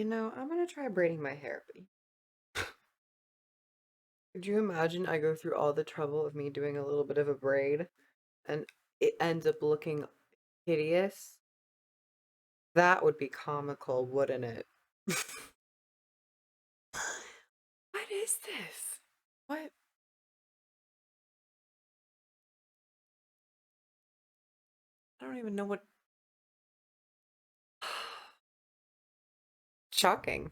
I'm gonna try braiding my hair. Could you imagine I go through all the trouble of me doing a little bit of a braid and it ends up looking hideous? That would be comical, wouldn't it? What is this? What? I don't even know what. Shocking.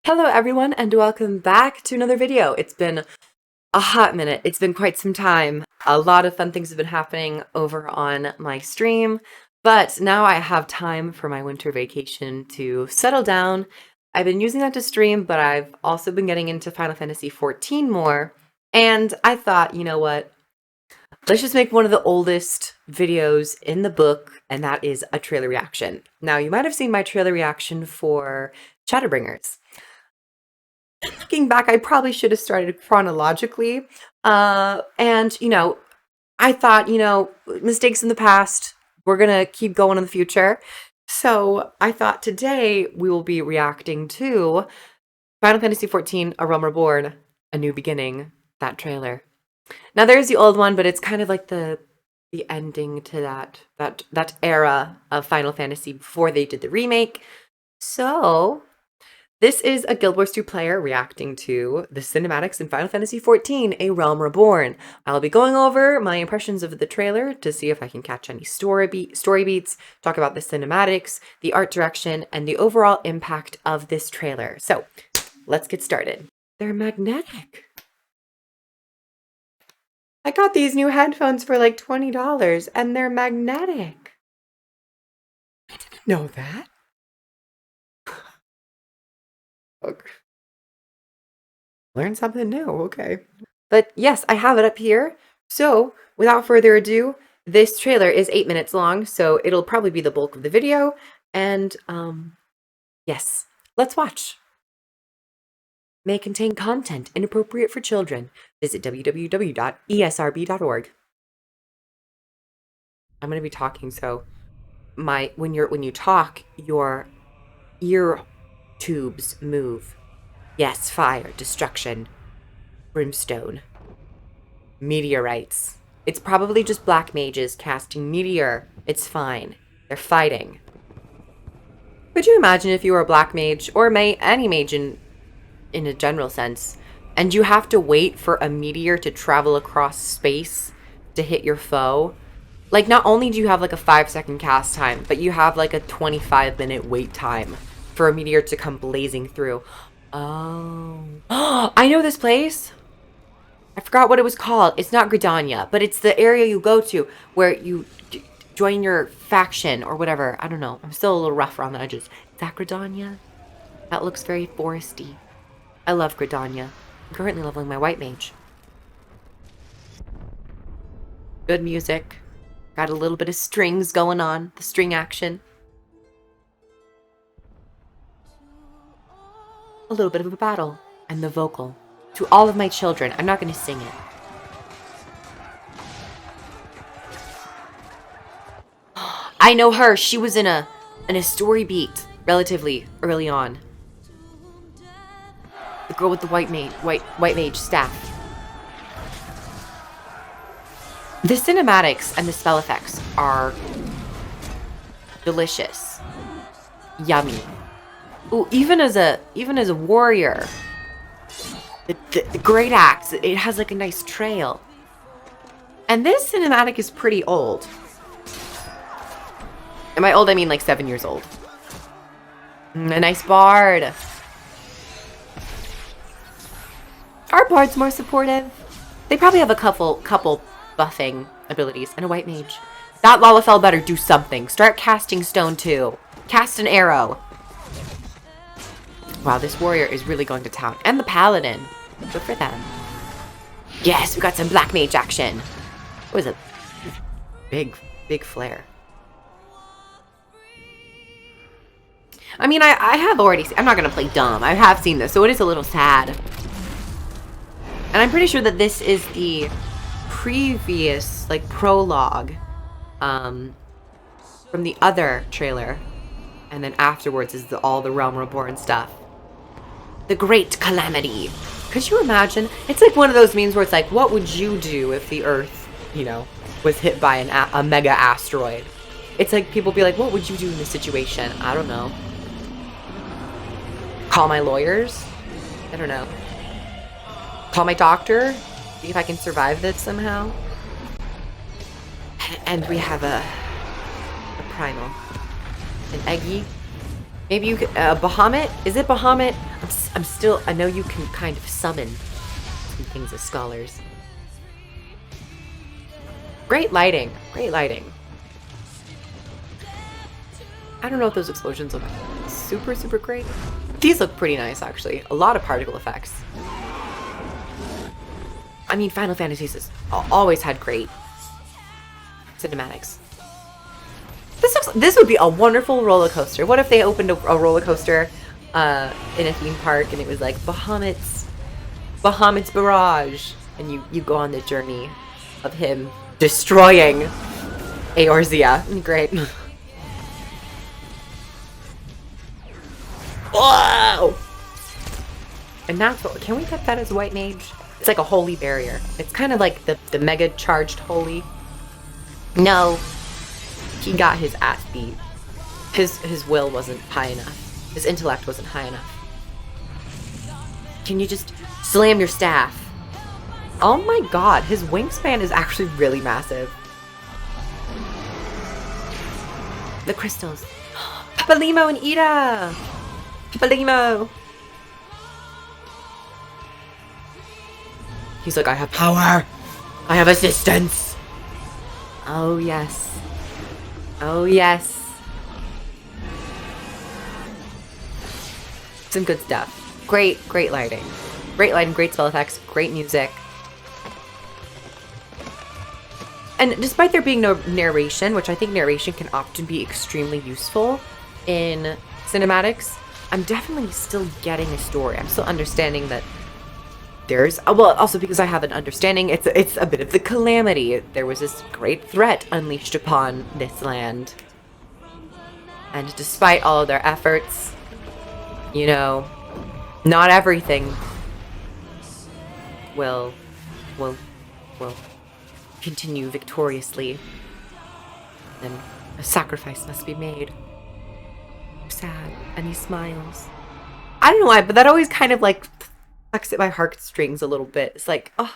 Hello, everyone, and welcome back to another video. It's been a hot minute. It's been quite some time. A lot of fun things have been happening over on my stream, but now I have time for my winter vacation to settle down. I've been using that to stream, but I've also been getting into Final Fantasy XIV more, and I thought, you know what? Let's just make one of the oldest videos in the book, and that is a trailer reaction. Now, you might have seen my trailer reaction for Shadowbringers. Looking back, I probably should have started chronologically. And I thought, mistakes in the past, we're going to keep going in the future. So I thought today we will be reacting to Final Fantasy XIV, A Realm Reborn, A New Beginning, that trailer. Now there's the old one, but it's kind of like the ending to that era of Final Fantasy before they did the remake. So this is a Guild Wars 2 player reacting to the cinematics in Final Fantasy XIV, A Realm Reborn. I'll be going over my impressions of the trailer to see if I can catch any story beats, talk about the cinematics, the art direction, and the overall impact of this trailer. So let's get started. They're magnetic. I got these new headphones for like $20 and they're magnetic. I didn't know that. Okay. Learn something new, okay. But yes, I have it up here. So without further ado, this trailer is 8 minutes long, so it'll probably be the bulk of the video. And yes, let's watch. May contain content inappropriate for children. Visit www.esrb.org. I'm going to be talking, so when you talk, your ear tubes move. Yes, fire, destruction, brimstone, meteorites. It's probably just black mages casting meteor. It's fine. They're fighting. Could you imagine if you were a black mage, or any mage in a general sense, and you have to wait for a meteor to travel across space to hit your foe? Like, not only do you have like a 5-second cast time, but you have like a 25-minute wait time for a meteor to come blazing through. Oh. I know this place. I forgot what it was called. It's not Gridania, but it's the area you go to where you join your faction or whatever. I don't know. I'm still a little rough around the edges. Is that Gridania? That looks very foresty. I love Gridania. I'm currently leveling my white mage. Good music. Got a little bit of strings going on. The string action. A little bit of a battle. And the vocal. To all of my children. I'm not going to sing it. I know her. She was in a story beat relatively early on. The girl with the white mage staff. The cinematics and the spell effects are delicious. Yummy. Ooh, even as a warrior, the great axe, it has like a nice trail. And this cinematic is pretty old. And by old, I mean like 7 years old. A nice bard. Our bard's more supportive. They probably have a couple buffing abilities and a white mage. That Lalafell better do something. Start casting stone too. Cast an arrow. Wow, this warrior is really going to town. And the paladin. Good for them. Yes, we got some black mage action. It was a big flare. I mean, I have already seen, I'm not going to play dumb. I have seen this, so it is a little sad. And I'm pretty sure that this is the previous, like, prologue from the other trailer. And then afterwards is all the Realm Reborn stuff. The Great Calamity. Could you imagine? It's like one of those memes where it's like, what would you do if the Earth, you know, was hit by a mega asteroid? It's like people be like, what would you do in this situation? I don't know. Call my lawyers? I don't know. Call my doctor? See if I can survive this somehow. And we have a primal. An Eggy. Maybe you could, Bahamut? Is it Bahamut? I'm still, I know you can kind of summon some things as scholars. Great lighting. Great lighting. I don't know if those explosions look super, super great. These look pretty nice, actually. A lot of particle effects. I mean, Final Fantasy has always had great cinematics. This would be a wonderful roller coaster. What if they opened a roller coaster in a theme park and it was like Bahamut's Barrage, and you go on the journey of him destroying Eorzea. Great. Whoa! And that's what, can we get that as White Mage? It's like a holy barrier. It's kind of like the mega charged holy. No. He got his ass beat. His will wasn't high enough. His intellect wasn't high enough. Can you just slam your staff? Oh my god, his wingspan is actually really massive. The crystals. Papalimo and Ida! Papalimo! He's like, I have power! I have assistance! Oh yes. Oh yes. Some good stuff. Great lighting. Great lighting, great spell effects, great music. And despite there being no narration, which I think narration can often be extremely useful in cinematics, I'm definitely still getting a story. I'm still understanding that there's, well, also because I have an understanding, it's a bit of the calamity. There was this great threat unleashed upon this land. And despite all of their efforts, you know, not everything will continue victoriously. Then a sacrifice must be made. Sad. And he smiles. I don't know why, but that always kind of like tugs at my heartstrings a little bit. It's like, oh.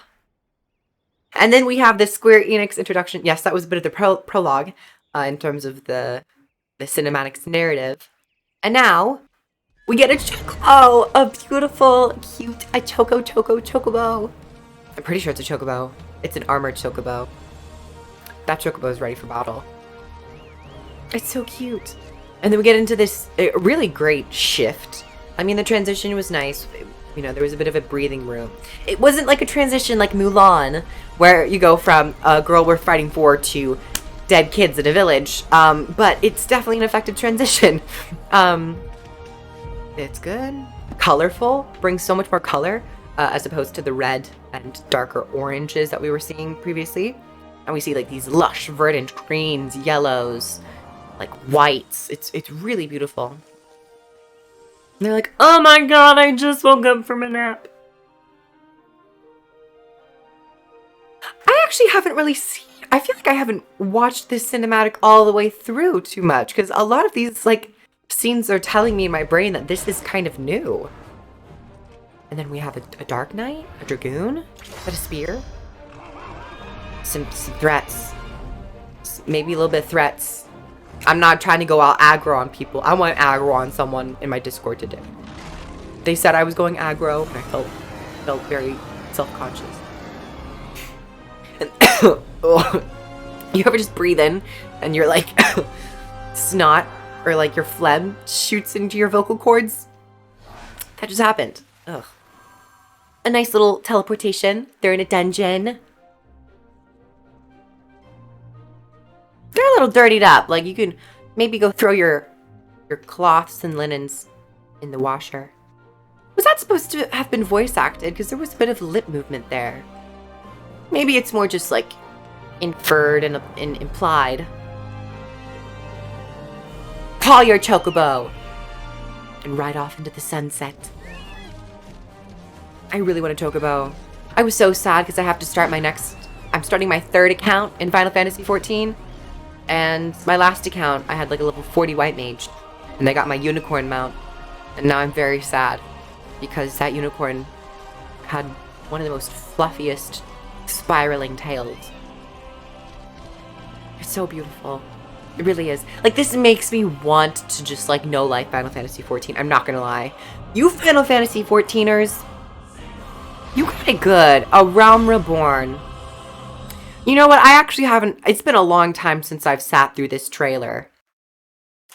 And then we have the Square Enix introduction. Yes, that was a bit of the prologue in terms of the cinematics narrative. And now we get a chocobo, a beautiful, cute, a chocobo. I'm pretty sure it's a chocobo. It's an armored chocobo. That chocobo is ready for battle. It's so cute. And then we get into this really great shift. I mean, the transition was nice. You know, there was a bit of a breathing room. It wasn't like a transition like Mulan, where you go from a girl we're fighting for to dead kids in a village. But it's definitely an effective transition. It's good. Colorful. Brings so much more color as opposed to the red and darker oranges that we were seeing previously. And we see like these lush, verdant greens, yellows, like whites. It's really beautiful. And they're like, oh my god, I just woke up from a nap. I actually haven't really seen, I feel like I haven't watched this cinematic all the way through too much, because a lot of these like scenes are telling me in my brain that this is kind of new. And then we have a Dark Knight, a Dragoon, a spear, some threats, maybe a little bit of threats. I'm not trying to go out aggro on people. I want aggro on someone in my Discord today. They said I was going aggro, and I felt very self-conscious. And you ever just breathe in, and you're like, snot, or like your phlegm shoots into your vocal cords? That just happened. Ugh. A nice little teleportation. They're in a dungeon. They're a little dirtied up. Like, you can maybe go throw your cloths and linens in the washer. Was that supposed to have been voice acted? Because there was a bit of lip movement there. Maybe it's more just like inferred and implied. Call your chocobo! And ride off into the sunset. I really want a chocobo. I was so sad because I have to start I'm starting my 3rd account in Final Fantasy XIV. And my last account, I had like a level 40 white mage. And I got my unicorn mount. And now I'm very sad. Because that unicorn had one of the most fluffiest spiraling tails. It's so beautiful. It really is. Like, this makes me want to just, like, no-life Final Fantasy XIV. I'm not gonna lie. You Final Fantasy XIVers, you got it good. A Realm Reborn. You know what? I actually haven't... It's been a long time since I've sat through this trailer.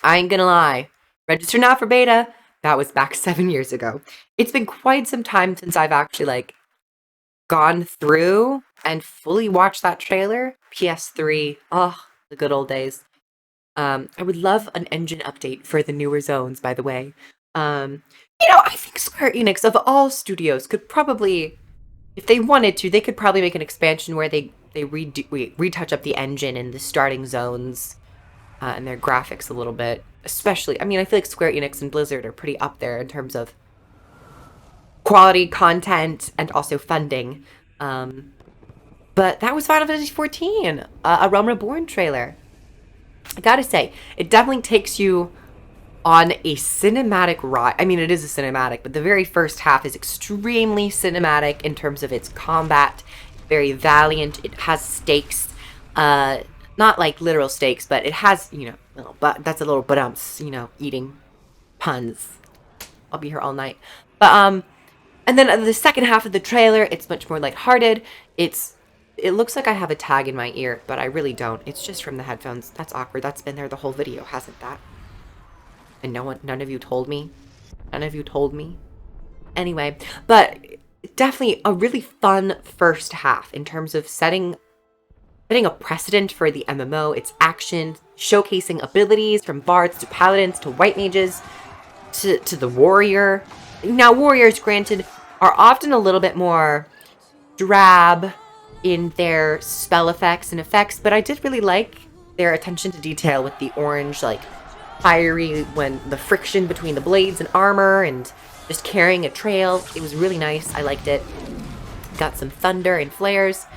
I ain't gonna lie. Register now for beta. That was back 7 years ago. It's been quite some time since I've actually, like, gone through and fully watched that trailer. PS3. Oh, the good old days. I would love an engine update for the newer zones, by the way. You know, I think Square Enix, of all studios, could probably, if they wanted to, they could probably make an expansion where they retouch up the engine and the starting zones and their graphics a little bit. Especially, I mean, I feel like Square Enix and Blizzard are pretty up there in terms of quality, content, and also funding. But that was Final Fantasy XIV, a Realm Reborn trailer. I gotta say, it definitely takes you on a cinematic ride. I mean, it is a cinematic, but the very first half is extremely cinematic in terms of its combat. Very valiant. It has stakes. Not like literal stakes, but it has, you know, but that's a little but you know, eating puns. I'll be here all night. But and then the second half of the trailer, it's much more lighthearted. It looks like I have a tag in my ear, but I really don't. It's just from the headphones. That's awkward. That's been there the whole video, hasn't that? And none of you told me. None of you told me. Anyway, but definitely a really fun first half in terms of setting a precedent for the MMO, its action, showcasing abilities from bards to paladins to white mages to the warrior. Now, warriors, granted, are often a little bit more drab in their spell effects and effects, but I did really like their attention to detail with the orange, like, fiery, when the friction between the blades and armor and just carrying a trail. It was really nice. I liked it. Got some thunder and flares,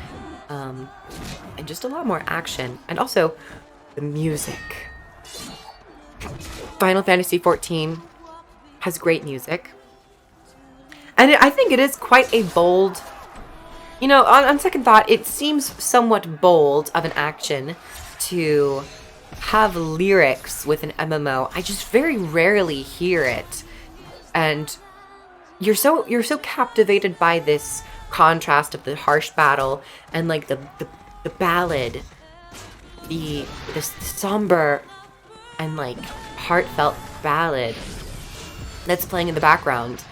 and just a lot more action. And also, the music. Final Fantasy XIV has great music. And I think it is quite a bold... You know, on second thought, it seems somewhat bold of an action to have lyrics with an MMO. I just very rarely hear it. And you're so captivated by this contrast of the harsh battle and like the ballad, the somber and like heartfelt ballad that's playing in the background.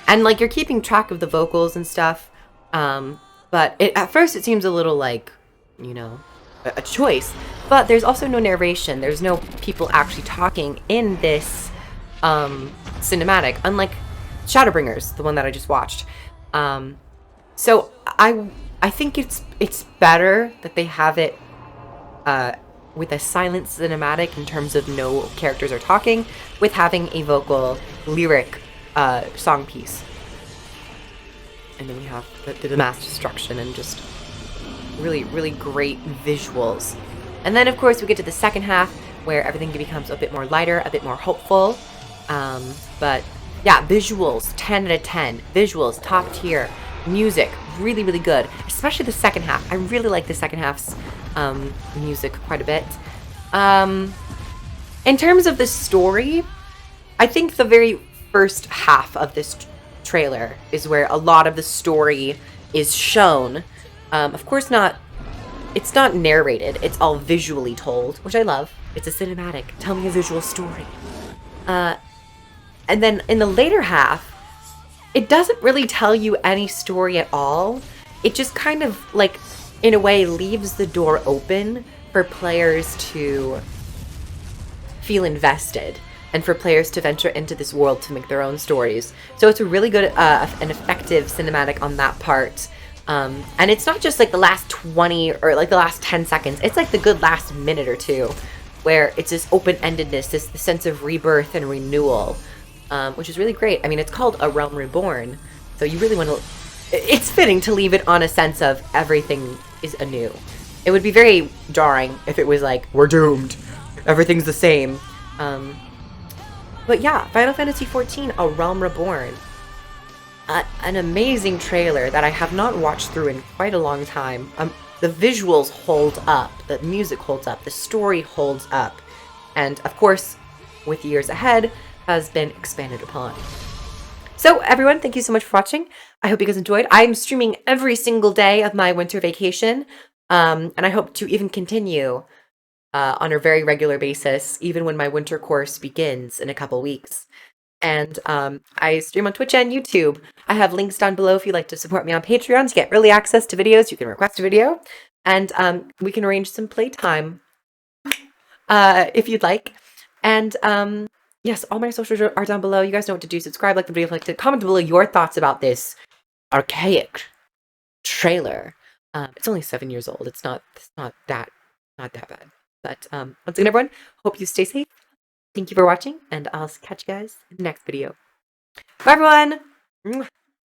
And like you're keeping track of the vocals and stuff. But at first it seems a little like, you know, a choice. But there's also no narration. There's no people actually talking in this cinematic, unlike Shadowbringers, the one that I just watched. So I think it's better that they have it with a silent cinematic in terms of no characters are talking, with having a vocal lyric song piece. And then we have the mass destruction and just really, really great visuals. And then, of course, we get to the second half where everything becomes a bit more lighter, a bit more hopeful. But, yeah, visuals, 10 out of 10. Visuals, top tier. Music, really, really good. Especially the second half. I really like the second half's music quite a bit. In terms of the story, I think the very first half of this trailer is where a lot of the story is shown. Of course it's not narrated, it's all visually told, which I love. It's a cinematic, tell me a visual story. And then in the later half, it doesn't really tell you any story at all. It just kind of, like, in a way, leaves the door open for players to feel invested and for players to venture into this world to make their own stories. So it's a really good and effective cinematic on that part. And it's not just like the last 20 or like the last 10 seconds. It's like the good last minute or two where it's this open-endedness, this sense of rebirth and renewal, which is really great. I mean, it's called A Realm Reborn, so you really want to... It's fitting to leave it on a sense of everything is anew. It would be very jarring if it was like, we're doomed, everything's the same. But yeah, Final Fantasy XIV, A Realm Reborn. An amazing trailer that I have not watched through in quite a long time. The visuals hold up, the music holds up, the story holds up, and of course, with years ahead, has been expanded upon. So everyone, thank you so much for watching. I hope you guys enjoyed. I'm streaming every single day of my winter vacation, and I hope to even continue on a very regular basis, even when my winter course begins in a couple weeks. And I stream on Twitch and YouTube. I have links down below if you'd like to support me on Patreon to get early access to videos. You can request a video, and we can arrange some playtime if you'd like. And yes, all my socials are down below. You guys know what to do. Subscribe, like the video, like to comment below your thoughts about this archaic trailer. It's only 7 years old. It's not that bad. But once again, everyone, hope you stay safe. Thank you for watching, and I'll catch you guys in the next video. Bye, everyone!